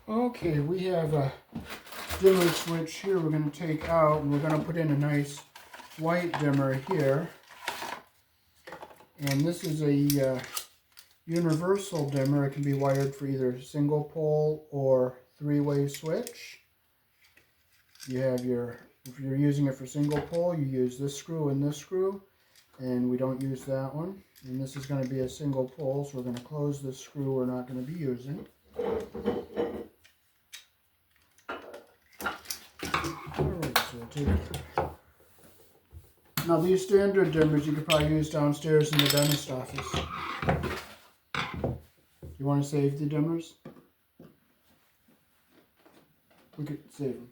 Okay, we have a dimmer switch here we're going to take out, and we're going to put in a nice white dimmer here. And this is a universal dimmer. It can be wired for either single pole or three-way switch. You have if you're using it for single pole, you use this screw and this screw, and we don't use that one. And this is going to be a single pole, so we're going to close this screw we're not going to be using. Alright, so we'll take it. Now these standard dimmers you could probably use downstairs in the dentist office. You want to save the dimmers? We could save them.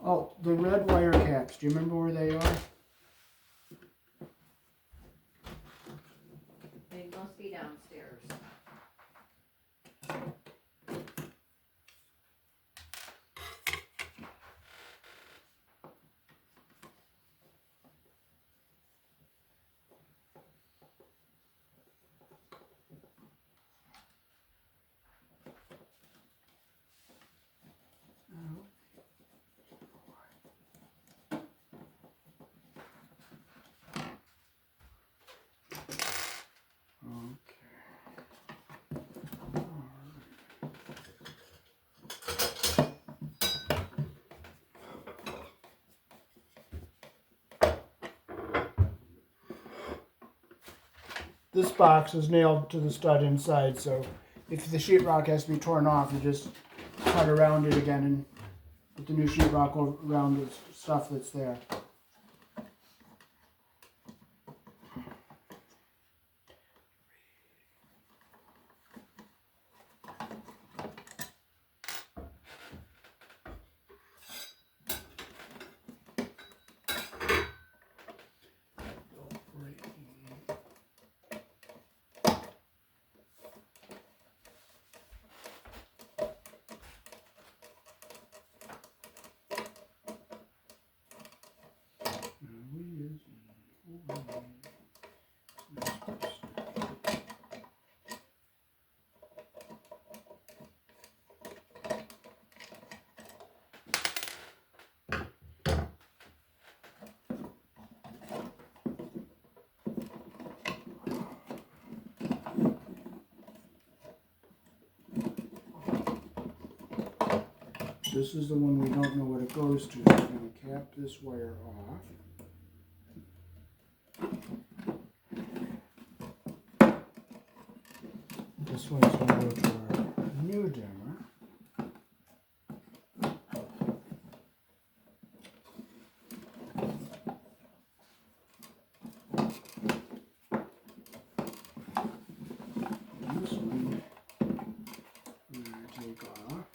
Oh, the red wire caps. Do you remember where they are? They must be downstairs. This box is nailed to the stud inside, so if the sheetrock has to be torn off, you just cut around it again and put the new sheetrock around the stuff that's there. This is the one we don't know what it goes to. So we're going to cap this wire off. This one's going to go to our new dimmer. And this one we're going to take off.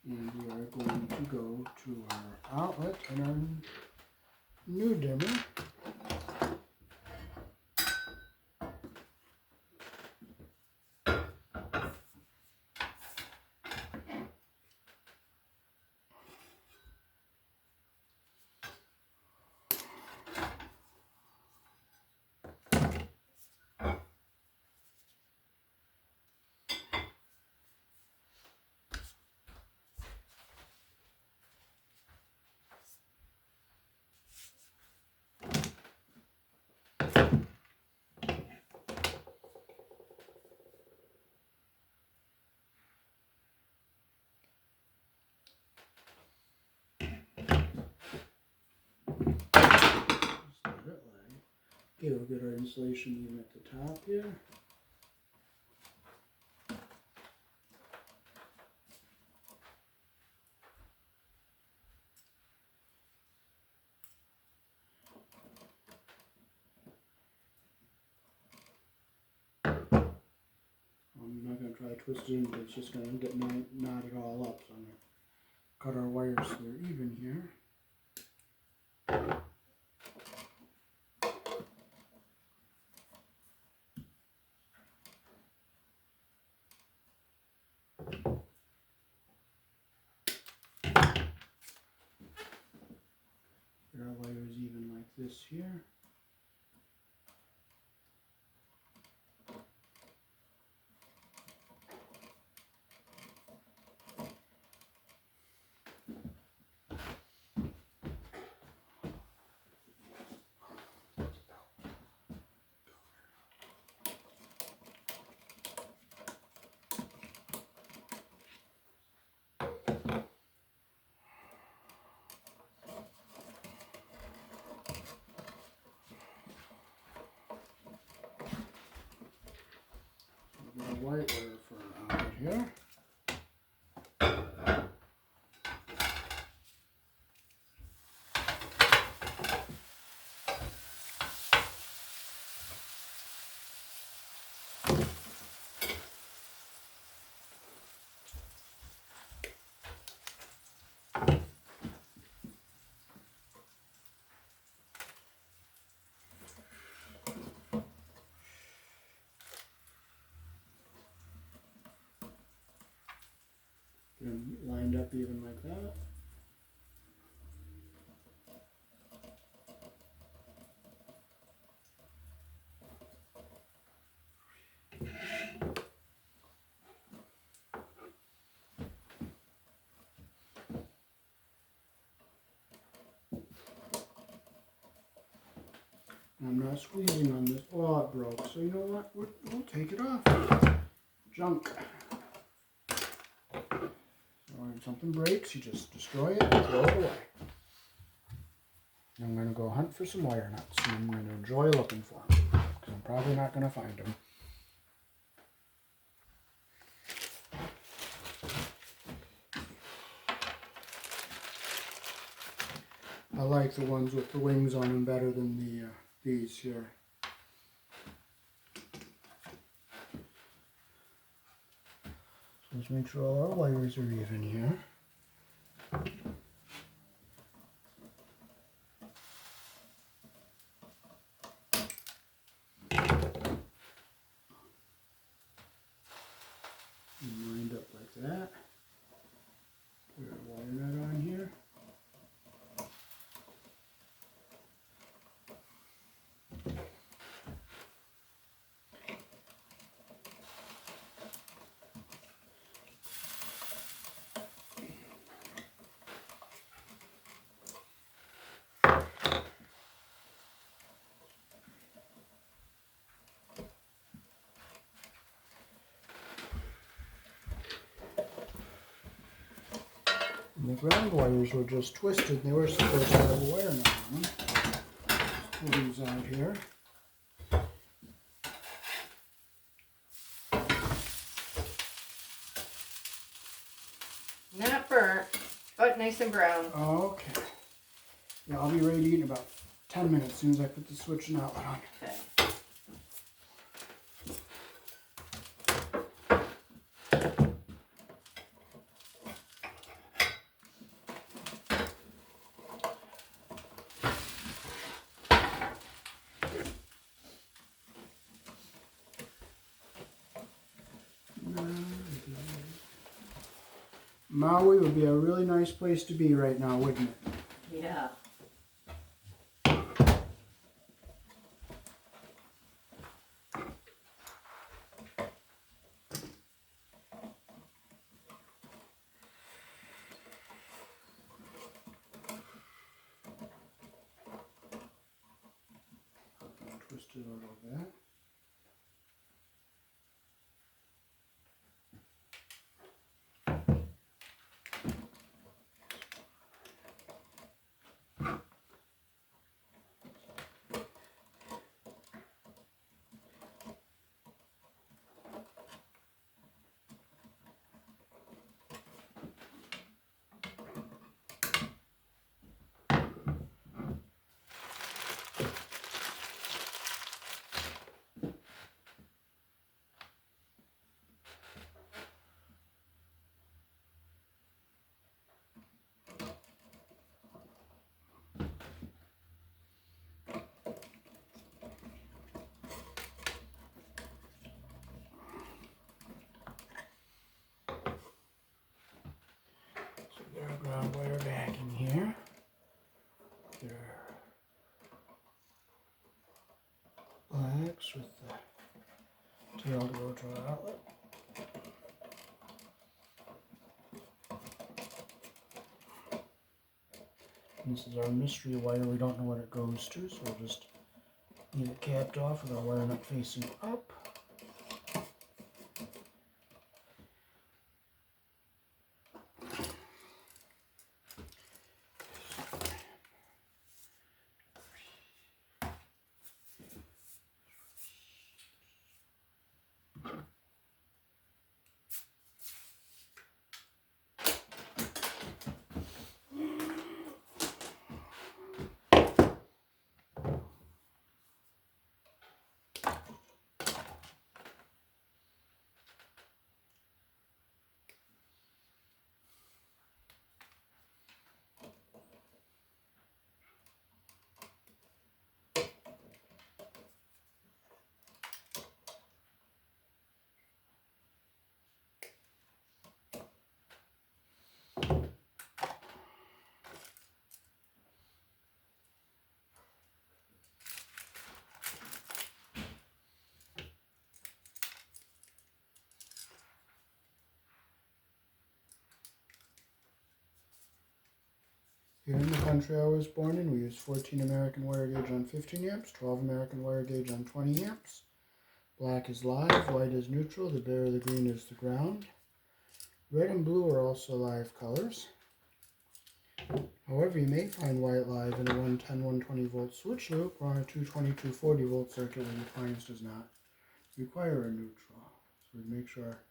And we are going to go to our outlet and our new dimmer. Okay, we'll get our insulation even at the top here. I'm not going to try to twist it in, but it's just going to get knotted all up. So I'm going to cut our wires so they're even here. this here. A white wire for around it here. Get them lined up even like that. I'm not squeezing on this. Oh, it broke. So you know what? We'll take it off. Junk. So when something breaks, you just destroy it and throw it away. I'm going to go hunt for some wire nuts, and I'm going to enjoy looking for them, because I'm probably not going to find them. I like the ones with the wings on them better than these here. So let's make sure all our wires are even here. And lined up like that. Put our wire nut on here. And the ground wires were just twisted. They were supposed to have a wire nut on them. Let's pull these out here. Not burnt, but nice and brown. Okay. Yeah, I'll be ready to eat in about 10 minutes as soon as I put the switch and outlet on. Okay. Maui would be a really nice place to be right now, wouldn't it? Yeah. Twist it a little bit. tail to go to our outlet. And this is our mystery wire. We don't know what it goes to, so we'll just leave it capped off with our wire nut facing up. Here in the country I was born in, we use 14 American wire gauge on 15 amps, 12 American wire gauge on 20 amps. Black is live, white is neutral, the bare or the green is the ground. Red and blue are also live colors. However, you may find white live in a 110, 120 volt switch loop or on a 220, 240 volt circuit when the appliance does not require a neutral. So we make sure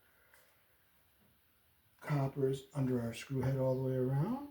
our copper is under our screw head all the way around.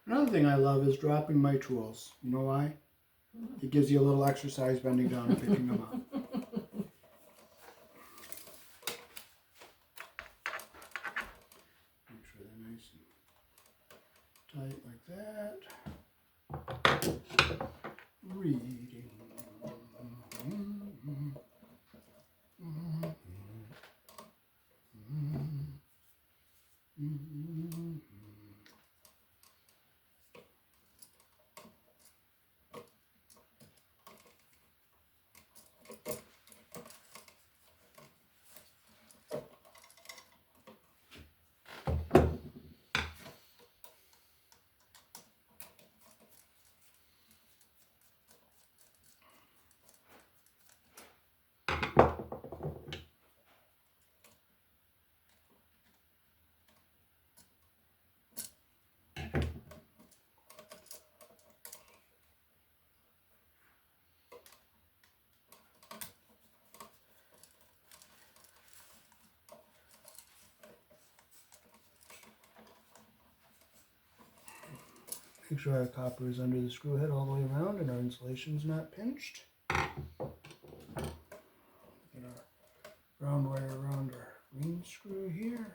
Another thing I love is dropping my tools. You know why? It gives you a little exercise bending down and picking them up. Make sure they're nice and tight like that. Reading. Make sure our copper is under the screw head all the way around and our insulation is not pinched. Get our brown wire around our green screw here.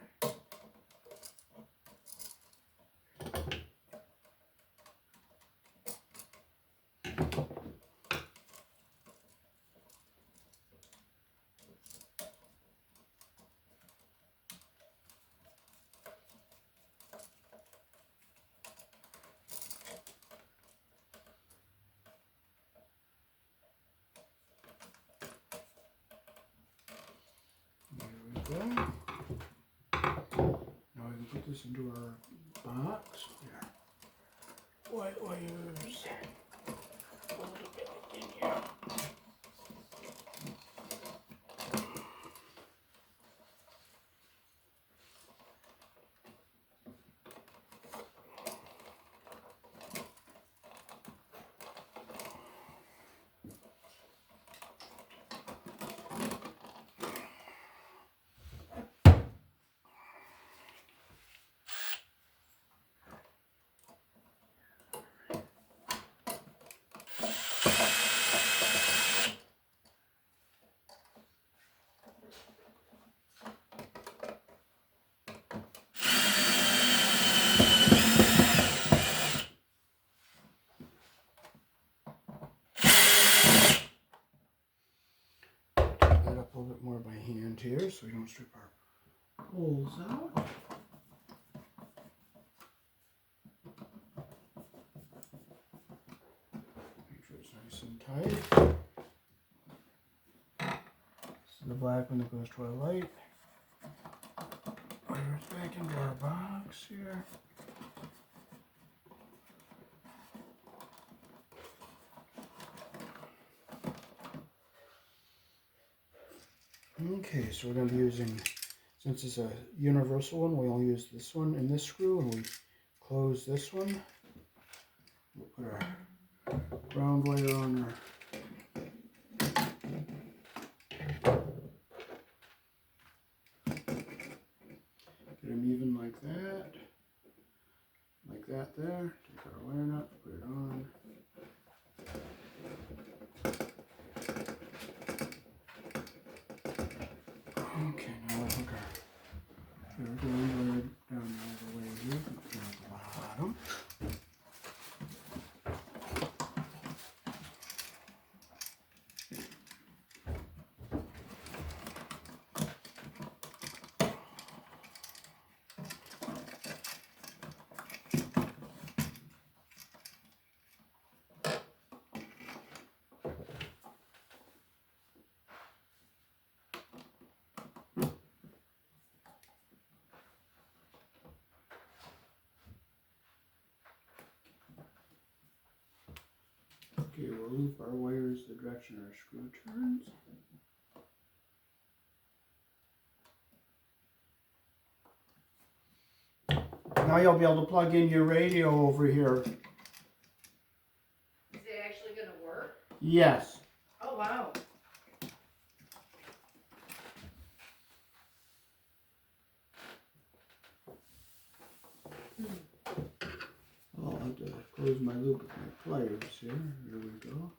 Now we can put this into our box. Here. White wires. Hold it back in here. around here so we don't strip our poles out. Make sure it's nice and tight. This is the black one that goes to our light. Wire it back into our box here. Okay, so we're going to be using, since it's a universal one, we'll use this one and this screw, and we close this one. We'll put our ground wire on our get them even like that there. Take our wire nut, put it on. Okay, now we'll hook our ground wire down all the way here, down at the bottom. Okay, we'll loop our wires the direction our screw turns. Now you'll be able to plug in your radio over here. Is it actually gonna work? Yes. Oh wow. I'll have to close my loop with my pliers here. Here we go.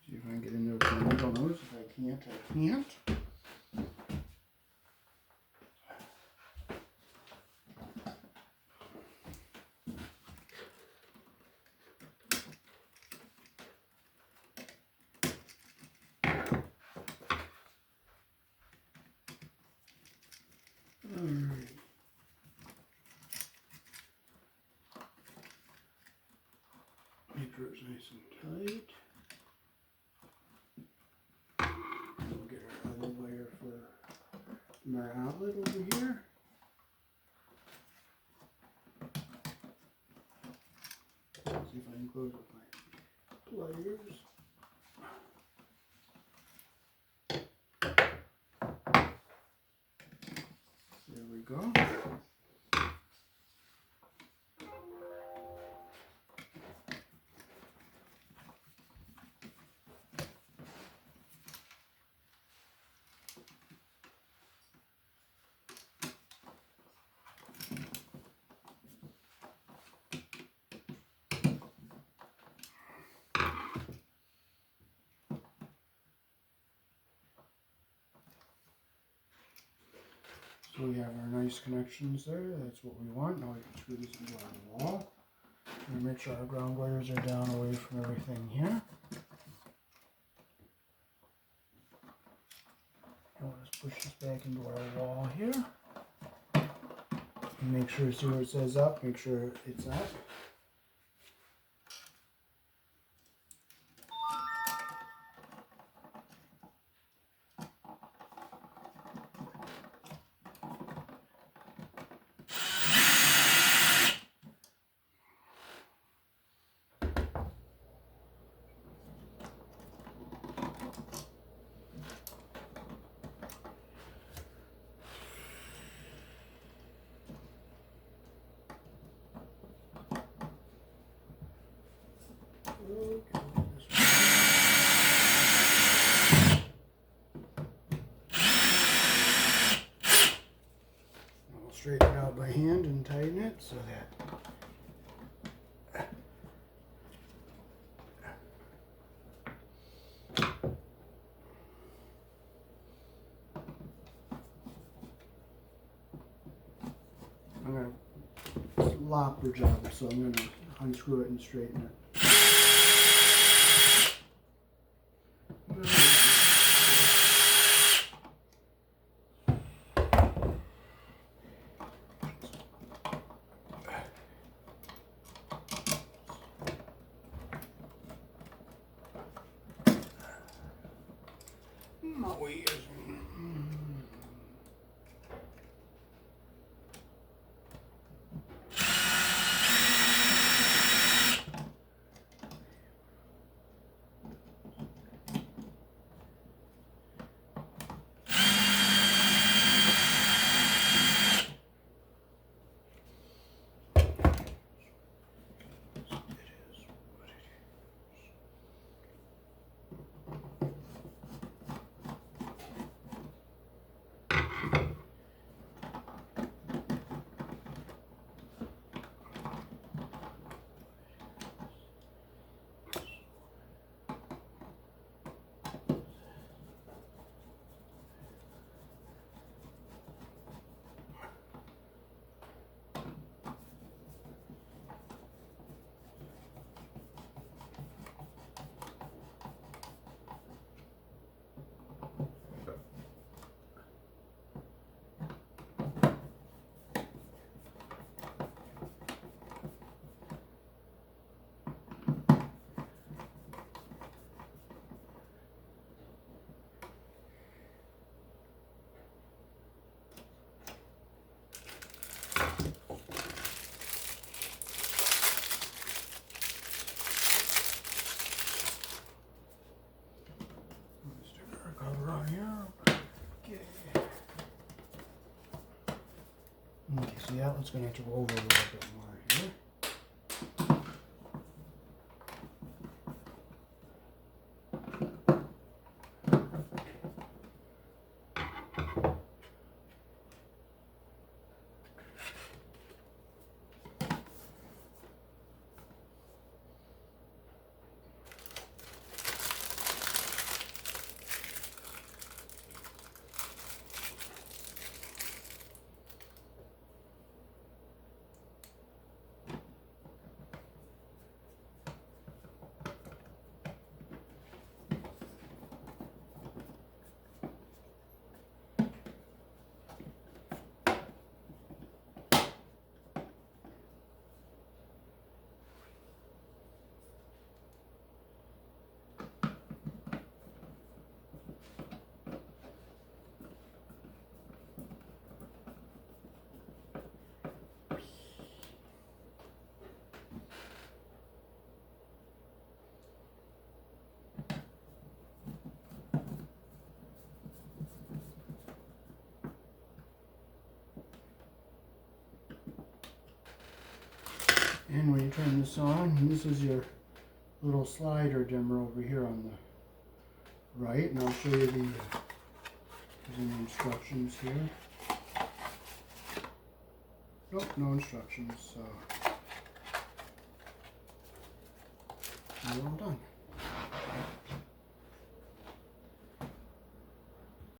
See if I can get in there with my needle nose. If I can't, I can't. Alright. Make sure it's nice and tight. We'll get our other wire from our outlet over here. See if I can close with my pliers. There we go. So we have our nice connections there. That's what we want. Now we can screw this into our wall. And make sure our ground wires are down away from everything here. Now let's push this back into our wall here. And make sure, see where it says up, make sure it's up. We'll straighten it out by hand and tighten it so that I'm going to lopper job, so I'm going to unscrew it and straighten it. Maui is. Sticker cover on here. Okay, so that one's going to have to go over a little bit more here. And when you turn this on, this is your little slider dimmer over here on the right, and I'll show you the instructions here. Nope, no instructions, so we're all done.